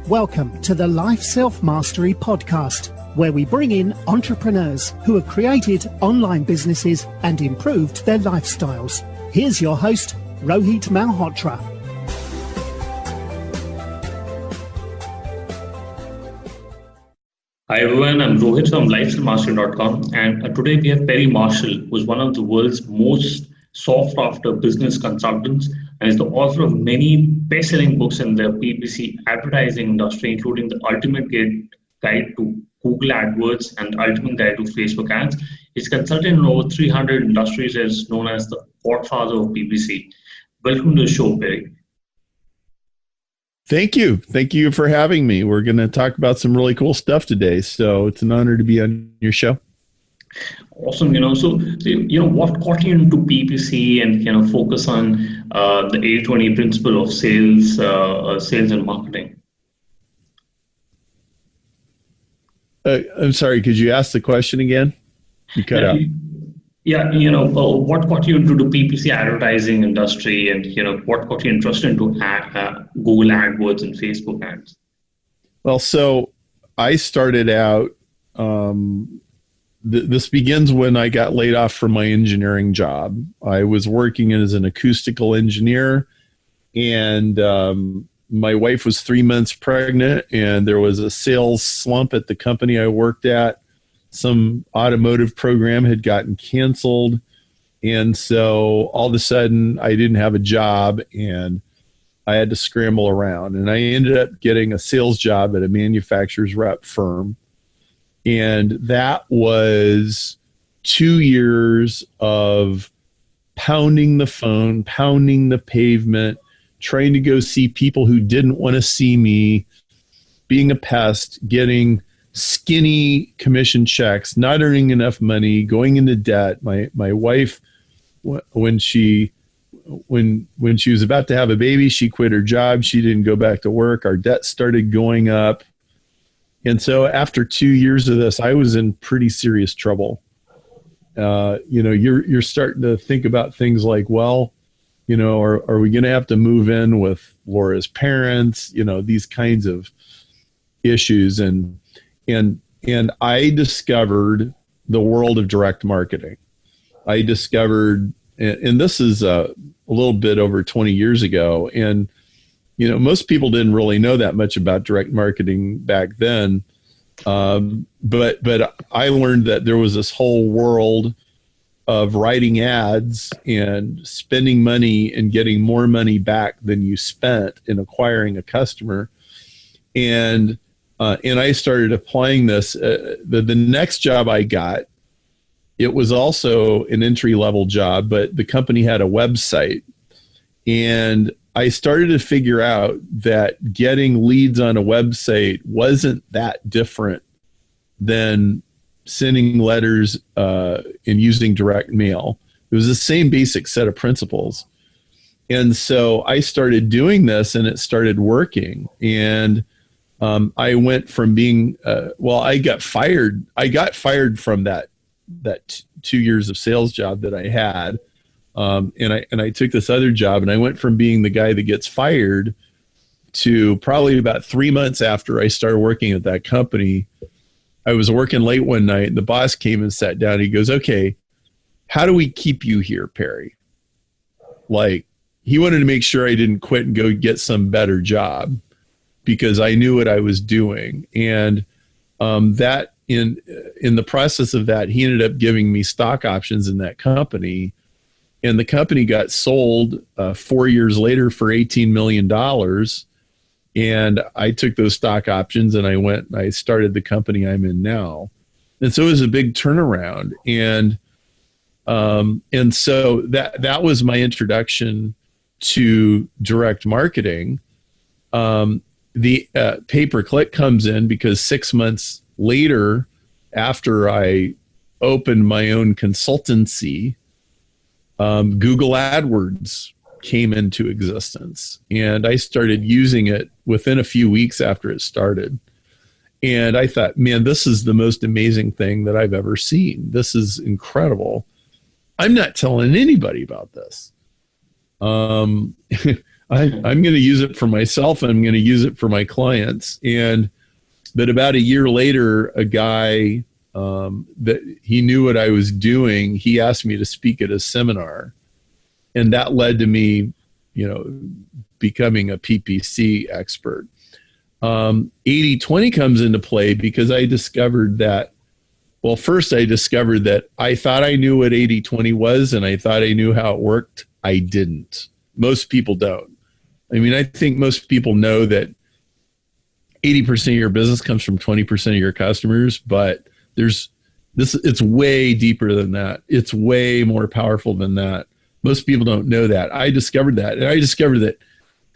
Welcome to the Life Self-Mastery Podcast, where we bring in entrepreneurs who have created online businesses and improved their lifestyles. Here's your host, Rohit Malhotra. Hi everyone, I'm Rohit from lifeselfmastery.com, and today we have Perry Marshall, who is one of the world's most sought after business consultants and is the author of many best-selling books in the PPC advertising industry, including The Ultimate Guide to Google AdWords and The Ultimate Guide to Facebook Ads. He's consulted in over 300 industries and is known as the godfather of PPC. Welcome to the show, Perry. Thank you. Thank you for having me. We're going to talk about some really cool stuff today. So it's an honor to be on your show. Awesome. So what got you into PPC and, focus on the 80-20 principle of sales and marketing? I'm sorry. Could you ask the question again? You cut out. What got you into the PPC advertising industry, and what got you interested into Google AdWords and Facebook ads? Well, so I started out. This begins when I got laid off from my engineering job. I was working as an acoustical engineer, and my wife was 3 months pregnant, and there was a sales slump at the company I worked at. Some automotive program had gotten canceled. And so all of a sudden I didn't have a job and I had to scramble around. And I ended up getting a sales job at a manufacturer's rep firm. And that was 2 years of pounding the phone, pounding the pavement, trying to go see people who didn't want to see me, being a pest, getting skinny commission checks, not earning enough money, going into debt. My wife, when she was about to have a baby, she quit her job. She didn't go back to work. Our debt started going up. And so after 2 years of this, I was in pretty serious trouble. You're starting to think about things like, well, are we going to have to move in with Laura's parents? These kinds of issues. And I discovered the world of direct marketing. I discovered, and this is a little bit over 20 years ago, and most people didn't really know that much about direct marketing back then. But I learned that there was this whole world of writing ads and spending money and getting more money back than you spent in acquiring a customer. And I started applying this. The next job I got, it was also an entry-level job, but the company had a website. And I started to figure out that getting leads on a website wasn't that different than sending letters and using direct mail. It was the same basic set of principles. And so I started doing this, and it started working. And I went from being, I got fired. I got fired from that 2 years of sales job that I had. And I took this other job, and I went from being the guy that gets fired to probably about 3 months after I started working at that company. I was working late one night, and the boss came and sat down. He goes, "Okay, how do we keep you here, Perry?" Like, he wanted to make sure I didn't quit and go get some better job, because I knew what I was doing. And that in the process of that, he ended up giving me stock options in that company. And the company got sold 4 years later for $18 million. And I took those stock options and I went and I started the company I'm in now. And so it was a big turnaround. And so that was my introduction to direct marketing. The pay-per-click comes in because 6 months later, after I opened my own consultancy, Google AdWords came into existence, and I started using it within a few weeks after it started. And I thought, man, this is the most amazing thing that I've ever seen. This is incredible. I'm not telling anybody about this. I'm going to use it for myself. I'm going to use it for my clients. But about a year later, a guy that he knew what I was doing, he asked me to speak at a seminar. And that led to me, becoming a PPC expert. 80-20 comes into play because I discovered that, first I discovered that I thought I knew what 80-20 was and I thought I knew how it worked. I didn't. Most people don't. I mean, I think most people know that 80% of your business comes from 20% of your customers, but it's way deeper than that. It's way more powerful than that. Most people don't know that. I discovered that. And I discovered that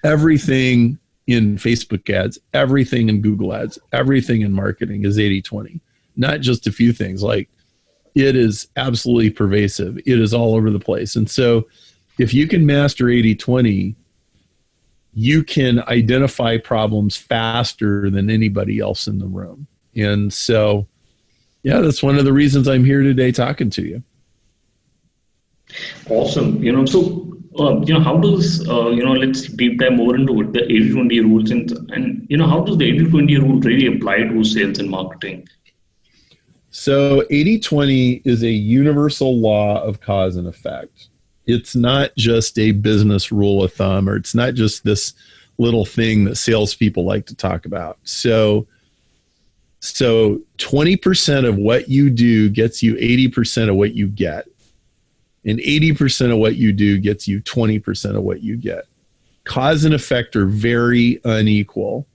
everything in Facebook ads, everything in Google ads, everything in marketing is 80-20. Not just a few things. Like, it is absolutely pervasive. It is all over the place. And so if you can master 80-20, you can identify problems faster than anybody else in the room. And so, yeah, that's one of the reasons I'm here today talking to you. Awesome. How does, let's deep dive more into the 80-20 rules and how does the 80-20 rule really apply to sales and marketing? So 80-20 is a universal law of cause and effect. It's not just a business rule of thumb, or it's not just this little thing that salespeople like to talk about. So 20% of what you do gets you 80% of what you get. And 80% of what you do gets you 20% of what you get. Cause and effect are very unequal,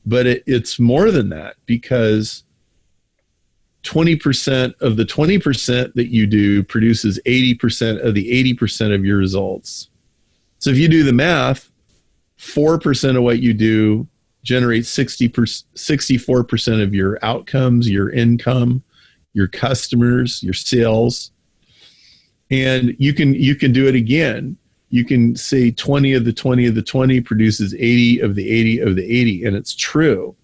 but it's more than that, because 20% of the 20% that you do produces 80% of the 80% of your results. So if you do the math, 4% of what you do generates 64% of your outcomes, your income, your customers, your sales. And you can do it again. You can say 20 of the 20 of the 20 produces 80 of the 80 of the 80, and it's true.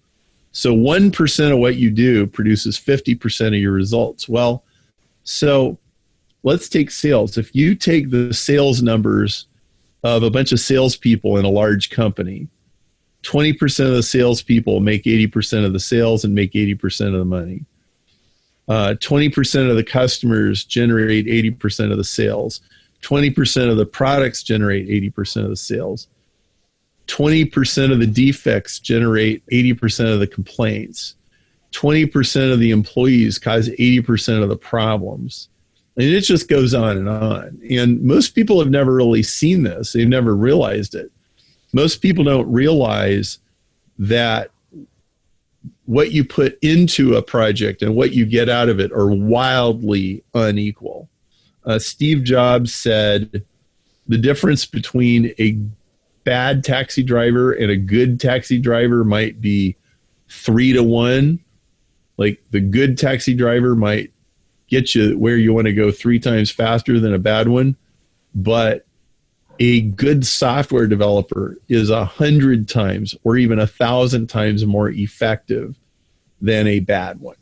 So 1% of what you do produces 50% of your results. Well, so let's take sales. If you take the sales numbers of a bunch of salespeople in a large company, 20% of the salespeople make 80% of the sales and make 80% of the money. 20% of the customers generate 80% of the sales. 20% of the products generate 80% of the sales. 20% of the defects generate 80% of the complaints. 20% of the employees cause 80% of the problems. And it just goes on and on. And most people have never really seen this. They've never realized it. Most people don't realize that what you put into a project and what you get out of it are wildly unequal. Steve Jobs said the difference between a bad taxi driver and a good taxi driver might be 3-to-1. Like, the good taxi driver might get you where you want to go 3 times faster than a bad one, but a good software developer is 100 times or even 1,000 times more effective than a bad one.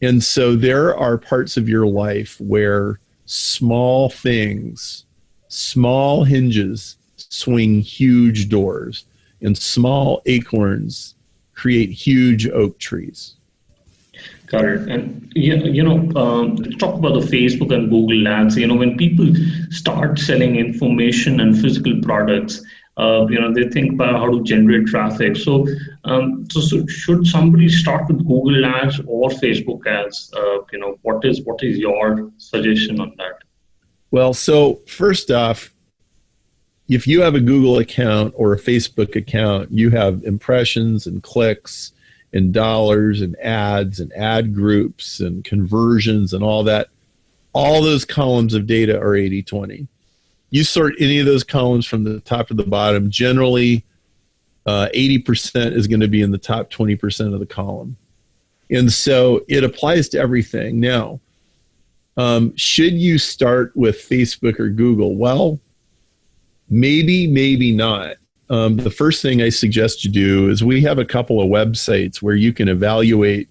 And so there are parts of your life where small things, small hinges swing huge doors, and small acorns create huge oak trees. Got it. And let's talk about the Facebook and Google ads. When people start selling information and physical products, they think about how to generate traffic. So should somebody start with Google ads or Facebook ads? What is your suggestion on that? Well, so first off, if you have a Google account or a Facebook account, you have impressions and clicks and dollars and ads and ad groups and conversions and all that. All those columns of data are 80-20. You sort any of those columns from the top to the bottom, generally 80% is going to be in the top 20% of the column. And so it applies to everything. Now, should you start with Facebook or Google? Well, maybe not. The first thing I suggest you do is we have a couple of websites where you can evaluate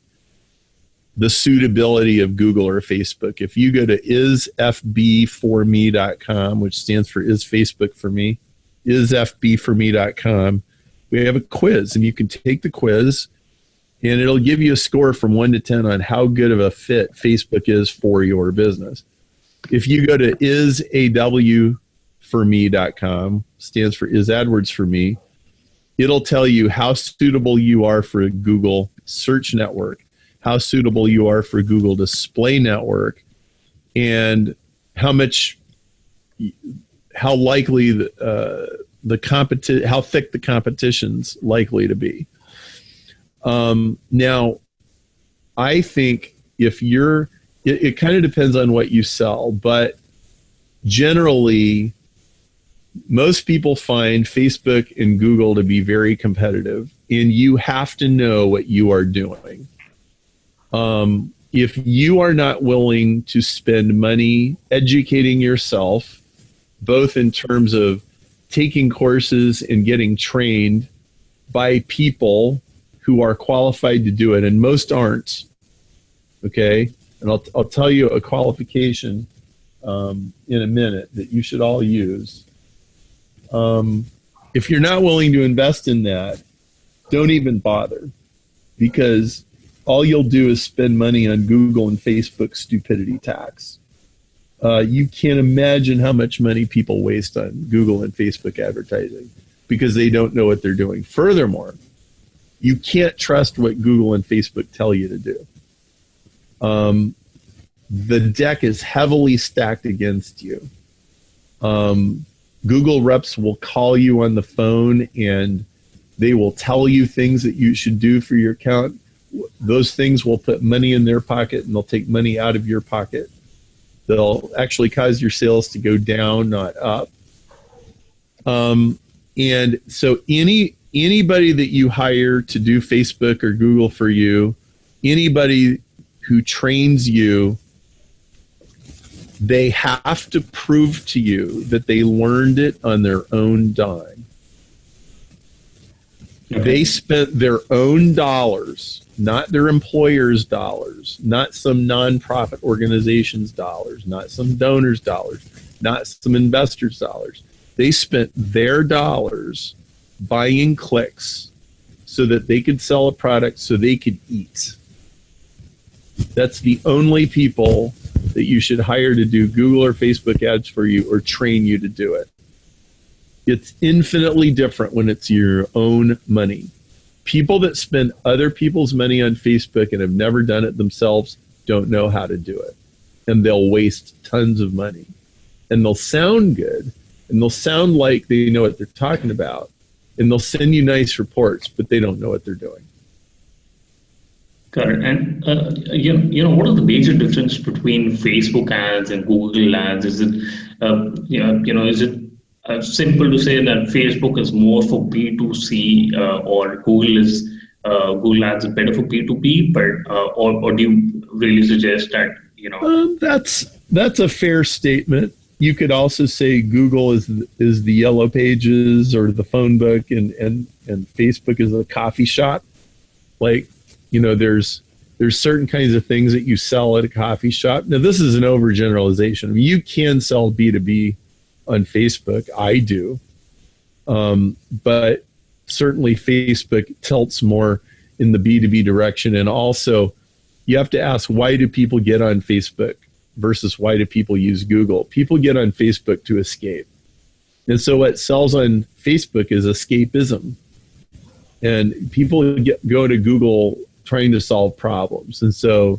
the suitability of Google or Facebook. If you go to isfbforme.com, which stands for Is Facebook For Me, isfbforme.com, we have a quiz, and you can take the quiz, and it'll give you a score from 1 to 10 on how good of a fit Facebook is for your business. If you go to isawforme.com, stands for Is AdWords for Me, it'll tell you how suitable you are for a Google search network, how suitable you are for Google display network, and how likely how thick the competition's likely to be. Now, I think it kind of depends on what you sell, but generally, most people find Facebook and Google to be very competitive, and you have to know what you are doing. If you are not willing to spend money educating yourself, both in terms of taking courses and getting trained by people who are qualified to do it, and most aren't, okay? And I'll tell you a qualification in a minute that you should all use. If you're not willing to invest in that, don't even bother, because all you'll do is spend money on Google and Facebook stupidity tax. You can't imagine how much money people waste on Google and Facebook advertising because they don't know what they're doing. Furthermore, you can't trust what Google and Facebook tell you to do. The deck is heavily stacked against you. Google reps will call you on the phone and they will tell you things that you should do for your account. Those things will put money in their pocket and they'll take money out of your pocket. They'll actually cause your sales to go down, not up. And so anybody that you hire to do Facebook or Google for you, anybody who trains you, they have to prove to you that they learned it on their own dime. Okay. They spent their own dollars, not their employer's dollars, not some nonprofit organization's dollars, not some donor's dollars, not some investor's dollars. They spent their dollars buying clicks so that they could sell a product so they could eat. That's the only people that you should hire to do Google or Facebook ads for you or train you to do it. It's infinitely different when it's your own money. People that spend other people's money on Facebook and have never done it themselves don't know how to do it. And they'll waste tons of money. And they'll sound good. And they'll sound like they know what they're talking about. And they'll send you nice reports, but they don't know what they're doing. Got it. And what are the major difference between Facebook ads and Google ads? Is it is it simple to say that Facebook is more for B2C or Google ads is better for B2B, but or do you really suggest that that's a fair statement. You could also say Google is the Yellow Pages or the phone book, and Facebook is a coffee shop. Like, there's certain kinds of things that you sell at a coffee shop. Now, this is an overgeneralization. I mean, you can sell B2B on Facebook. I do. But certainly Facebook tilts more in the B2B direction. And also, you have to ask, why do people get on Facebook versus why do people use Google? People get on Facebook to escape. And so what sells on Facebook is escapism. And people go to Google trying to solve problems. And so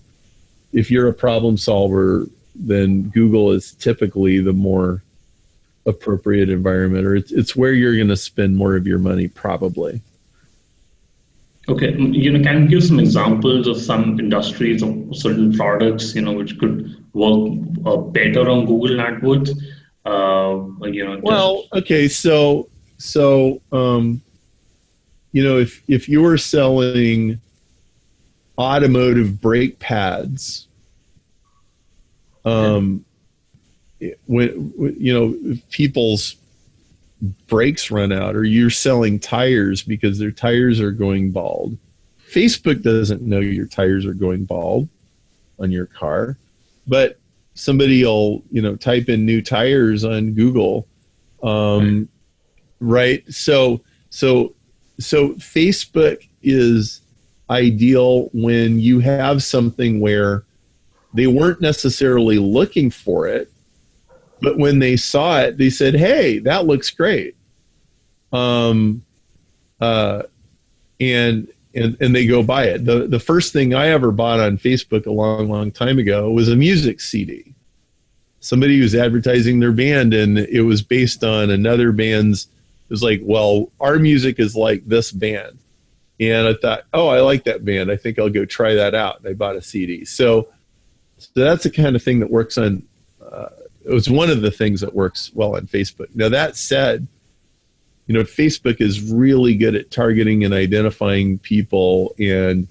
if you're a problem solver, then Google is typically the more appropriate environment, or it's where you're going to spend more of your money probably. Okay. Can you give some examples of some industries or certain products, which could work better on Google AdWords? Okay. So if you were selling automotive brake pads, when people's brakes run out, or you're selling tires because their tires are going bald, Facebook doesn't know your tires are going bald on your car, but somebody will type in new tires on Google, right? So Facebook is ideal when you have something where they weren't necessarily looking for it, but when they saw it, they said, "Hey, that looks great," and they go buy it. The first thing I ever bought on Facebook a long time ago was a music CD. Somebody was advertising their band, and it was based on another band's. It was like, well, our music is like this band. And I thought, oh, I like that band. I think I'll go try that out. And I bought a CD. So that's the kind of thing that works on, it was one of the things that works well on Facebook. Now, that said, Facebook is really good at targeting and identifying people, and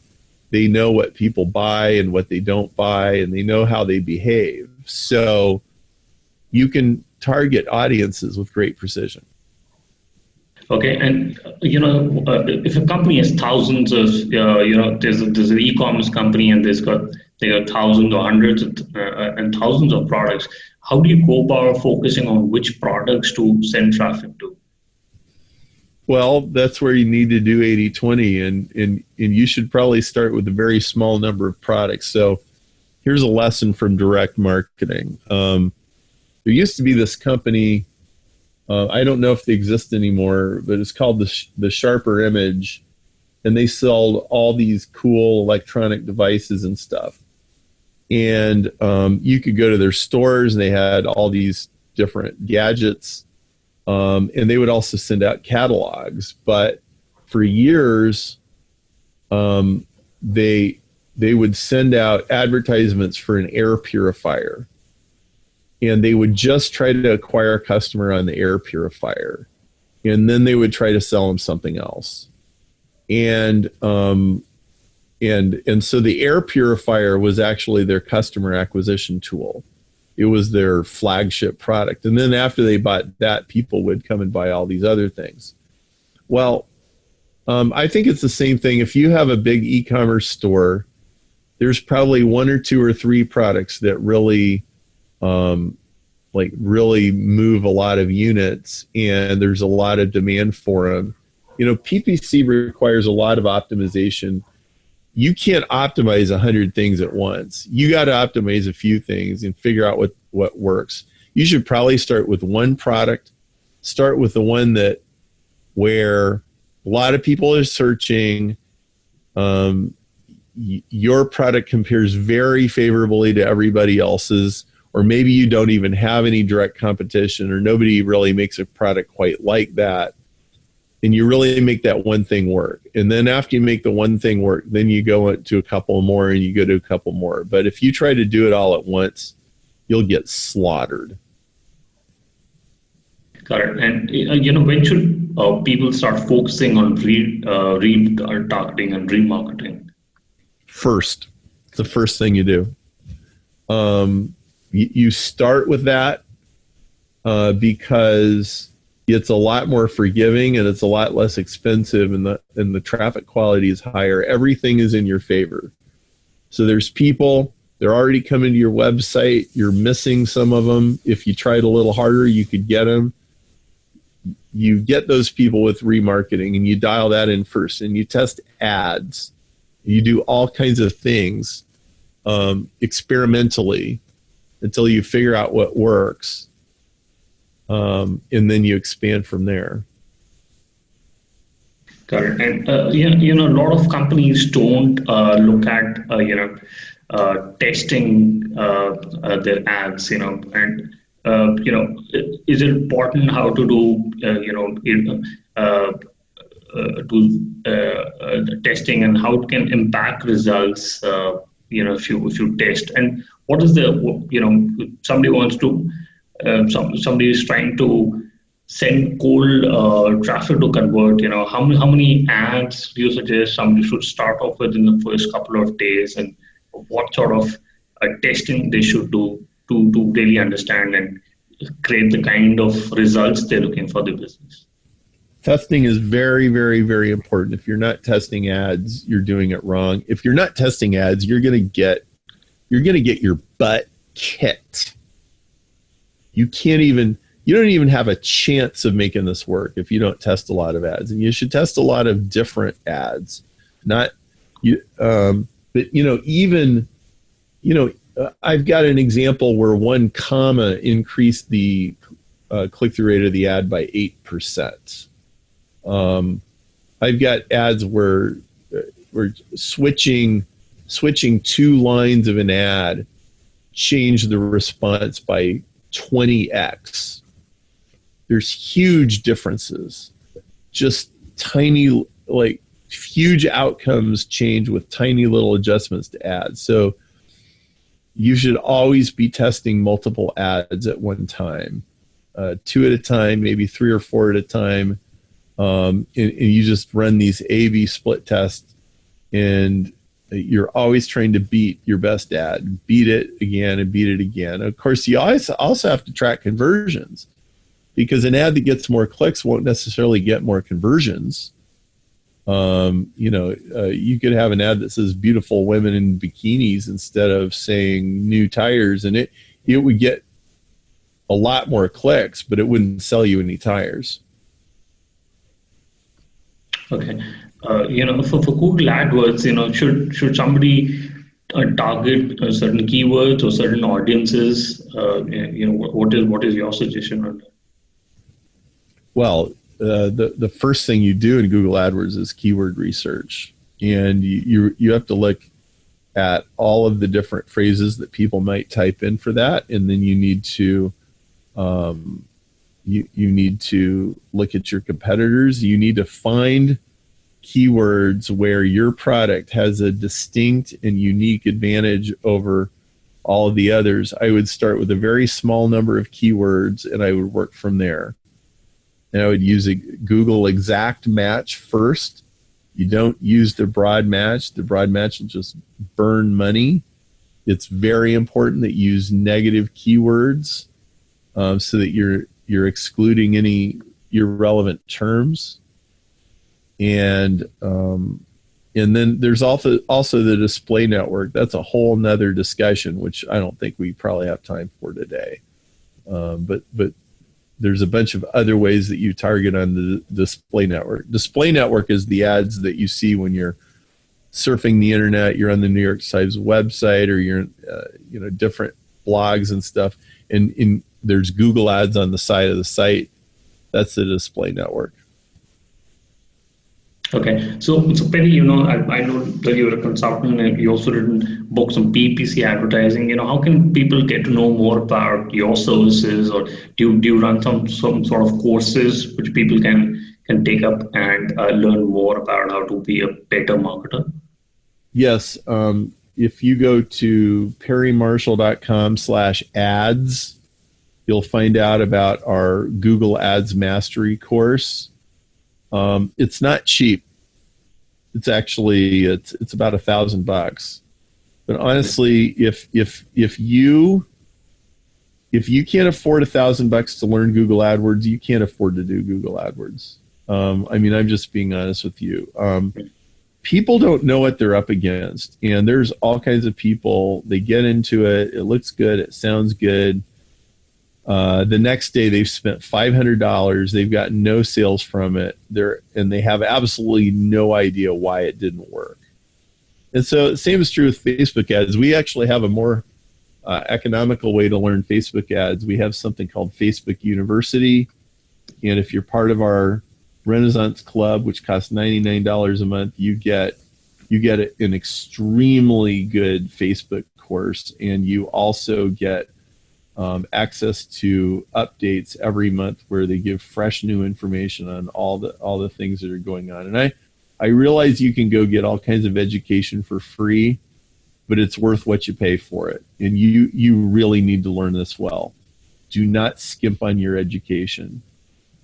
they know what people buy and what they don't buy, and they know how they behave. So you can target audiences with great precision. Okay, and if a company has thousands of, there's an e-commerce company and they got thousands or hundreds and thousands of products. How do you go about focusing on which products to send traffic to? Well, that's where you need to do 80-20, and you should probably start with a very small number of products. So here's a lesson from direct marketing. There used to be this company. I don't know if they exist anymore, but it's called the Sharper Image, and they sold all these cool electronic devices and stuff. And you could go to their stores, and they had all these different gadgets, and they would also send out catalogs. But for years, they would send out advertisements for an air purifier. And they would just try to acquire a customer on the air purifier, and then they would try to sell them something else. And so the air purifier was actually their customer acquisition tool. It was their flagship product. And then after they bought that, people would come and buy all these other things. Well, I think it's the same thing. If you have a big e-commerce store, there's probably one or two or three products that really really move a lot of units, and there's a lot of demand for them. PPC requires a lot of optimization. You can't optimize 100 things at once. You got to optimize a few things and figure out what works. You should probably start with one product. Start with the one where a lot of people are searching. Your product compares very favorably to everybody else's. Or maybe you don't even have any direct competition, or nobody really makes a product quite like that. And you really make that one thing work. And then after you make the one thing work, then you go to a couple more, and you go to a couple more. But if you try to do it all at once, you'll get slaughtered. Got it. And when should people start focusing on retargeting and remarketing? First. It's the first thing you do. You start with that because it's a lot more forgiving, and it's a lot less expensive, and the traffic quality is higher. Everything is in your favor. So there's people, they're already coming to your website. You're missing some of them. If you tried a little harder, you could get them. You get those people with remarketing, and you dial that in first, and you test ads. You do all kinds of things experimentally until you figure out what works, and then you expand from there. Got it. And a lot of companies don't look at testing their ads. And is it important how to do testing, and how it can impact results? If you test, and what is somebody wants to, somebody is trying to send cold traffic to convert. How many ads do you suggest somebody should start off with in the first couple of days, and what sort of testing they should do to really understand and create the kind of results they're looking for the business? Testing is very, very, very important. If you're not testing ads, you're doing it wrong. If you're not testing ads, you're going to get your butt kicked. You can't even you don't even have a chance of making this work if you don't test a lot of ads. And you should test a lot of different ads, not you. But I've got an example where 1 comma increased the click-through rate of the ad by 8%. I've got ads where we're switching 2 lines of an ad change the response by 20x. There's huge differences. Just tiny, like huge outcomes change with tiny little adjustments to ads. So you should always be testing multiple ads at one time, 2 at a time, maybe 3 or 4 at a time. And you just run these A/B split tests, and you're always trying to beat your best ad, beat it again and beat it again. Of course, you also have to track conversions, because an ad that gets more clicks won't necessarily get more conversions. You could have an ad that says beautiful women in bikinis instead of saying new tires, and it would get a lot more clicks, but it wouldn't sell you any tires. Okay. For Google AdWords, should somebody target certain keywords or certain audiences? What is your suggestion on that? Well, the first thing you do in Google AdWords is keyword research, and you have to look at all of the different phrases that people might type in for that, and then you need to you need to look at your competitors. You need to find keywords where your product has a distinct and unique advantage over all of the others. I would start with a very small number of keywords, and I would work from there. And I would use a Google exact match first. You don't use the broad match. The broad match will just burn money. It's very important that you use negative keywords so that you're excluding any irrelevant terms. And then there's also the display network. That's a whole nother discussion, which I don't think we probably have time for today. But there's a bunch of other ways that you target on the display network. Display network is the ads that you see when you're surfing the internet, you're on the New York Times website, or you're different blogs and stuff. And there's Google ads on the side of the site. That's the display network. Okay, so Perry, I know that you're a consultant and you also written books on PPC advertising. How can people get to know more about your services, or do you run some sort of courses which people can take up and learn more about how to be a better marketer? Yes, if you go to perrymarshall.com/ads, you'll find out about our Google Ads Mastery course. It's not cheap. It's actually it's about $1,000. But honestly, if you can't afford $1,000 to learn Google AdWords, you can't afford to do Google AdWords. I'm just being honest with you. People don't know what they're up against, and there's all kinds of people. They get into it. It looks good. It sounds good. The next day they've spent $500. They've got no sales from it. And they have absolutely no idea why it didn't work. And so the same is true with Facebook ads. We actually have a more economical way to learn Facebook ads. We have something called Facebook University. And if you're part of our Renaissance Club, which costs $99 a month, you get an extremely good Facebook course, and you also get access to updates every month where they give fresh new information on all the things that are going on. And I realize you can go get all kinds of education for free, but it's worth what you pay for it. And you really need to learn this well. Do not skimp on your education.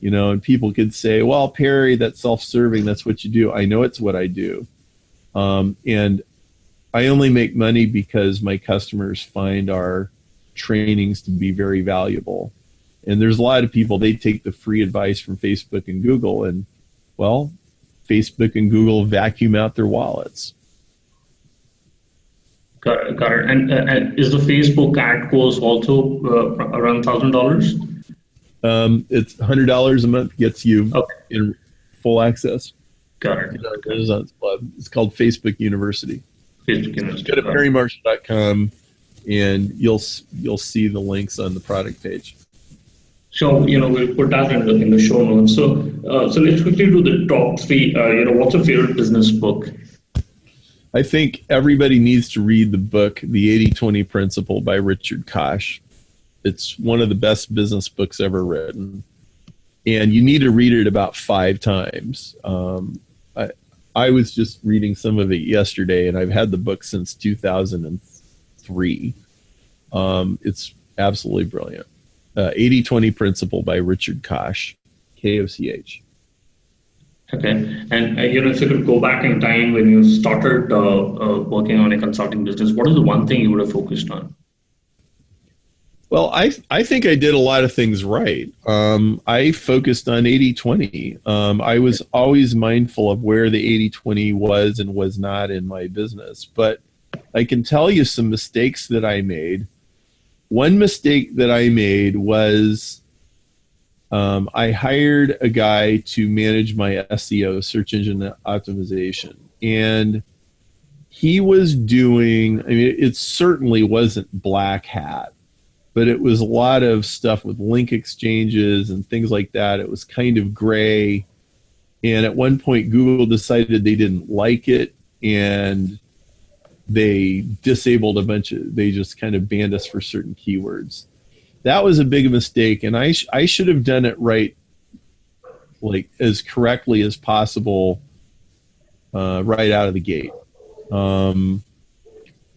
And people could say, well, Perry, that's self-serving. That's what you do. I know it's what I do. And I only make money because my customers find our trainings to be very valuable. And there's a lot of people, they take the free advice from Facebook and Google, and well, Facebook and Google vacuum out their wallets. Got it. And is the Facebook ad course also around $1,000? It's $100 a month, gets you in full access. Got it. It's called Facebook University. Facebook University. Go to perrymarshall.com and you'll see the links on the product page. So, we'll put that in the show notes. So let's quickly do the top three. What's your favorite business book? I think everybody needs to read the book, The 80-20 Principle by Richard Koch. It's one of the best business books ever written. And you need to read it about 5 times. I was just reading some of it yesterday, and I've had the book since 2003. It's absolutely brilliant. 80-20 Principle by Richard Koch, K-O-C-H. Okay. And, if you could go back in time when you started working on a consulting business, what is the one thing you would have focused on? Well, I think I did a lot of things right. I focused on 80-20. I was always mindful of where the 80-20 was and was not in my business. But I can tell you some mistakes that I made. One mistake that I made was I hired a guy to manage my SEO, search engine optimization. And he was doing, it certainly wasn't black hat, but it was a lot of stuff with link exchanges and things like that. It was kind of gray. And at one point, Google decided they didn't like it, and they disabled they just kind of banned us for certain keywords. That was a big mistake, and I should have done it right, like as correctly as possible, right out of the gate.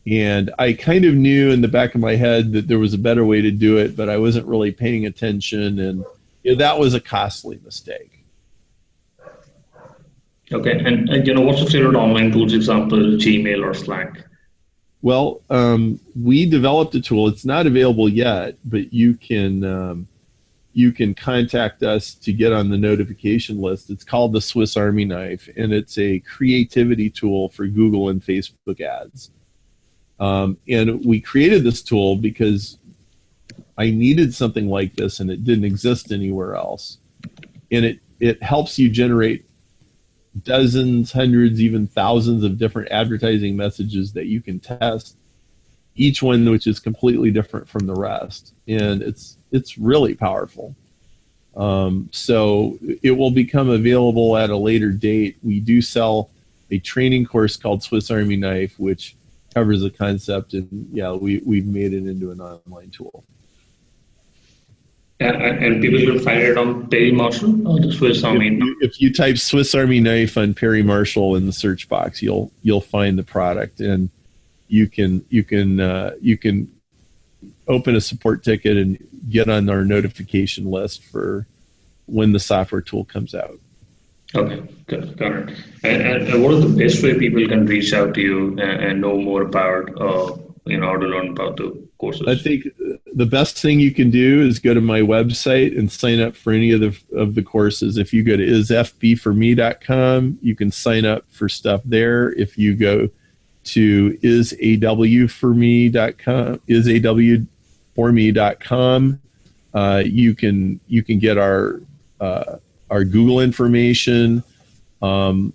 And I kind of knew in the back of my head that there was a better way to do it, but I wasn't really paying attention, and that was a costly mistake. Okay, and what's your favorite online tools, example, Gmail or Slack? Well, we developed a tool. It's not available yet, but you can contact us to get on the notification list. It's called the Swiss Army Knife, and it's a creativity tool for Google and Facebook ads. And we created this tool because I needed something like this, and it didn't exist anywhere else. And it helps you generate dozens, hundreds, even thousands of different advertising messages that you can test, each one which is completely different from the rest. And it's really powerful. So it will become available at a later date. We do sell a training course called Swiss Army Knife, which covers the concept, and we've made it into an online tool. And people can find it on Perry Marshall or the Swiss Army. If you type Swiss Army Knife on Perry Marshall in the search box, you'll find the product, and you can open a support ticket and get on our notification list for when the software tool comes out. Okay, got it. And what is the best way people can reach out to you and know more about, how to learn about the courses? I think the best thing you can do is go to my website and sign up for any of the courses. If you go to isfbforme.com, you can sign up for stuff there. If you go to isawforme.com, isawforme.com, you can get our Google information. On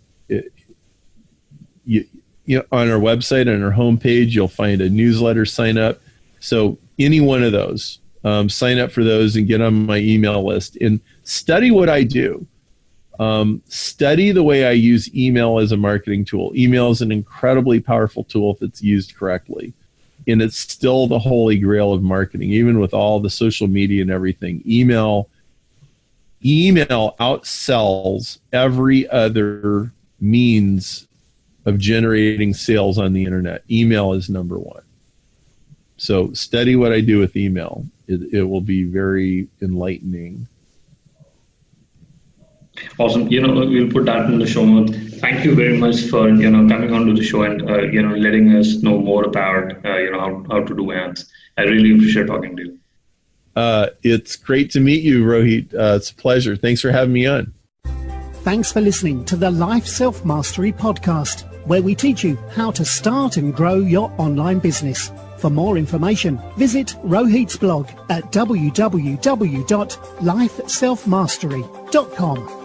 our website, on our homepage, you'll find a newsletter sign up. So any one of those, sign up for those and get on my email list and study what I do. Study the way I use email as a marketing tool. Email is an incredibly powerful tool if it's used correctly. And it's still the holy grail of marketing, even with all the social media and everything. Email outsells every other means of generating sales on the internet. Email is number one. So study what I do with email. It will be very enlightening. Awesome. We'll put that in the show notes. Thank you very much for, coming onto the show and, letting us know more about, how to do ads. I really appreciate talking to you. It's great to meet you, Rohit. It's a pleasure. Thanks for having me on. Thanks for listening to the Life Self-Mastery podcast, where we teach you how to start and grow your online business. For more information, visit Rohit's blog at www.lifeselfmastery.com.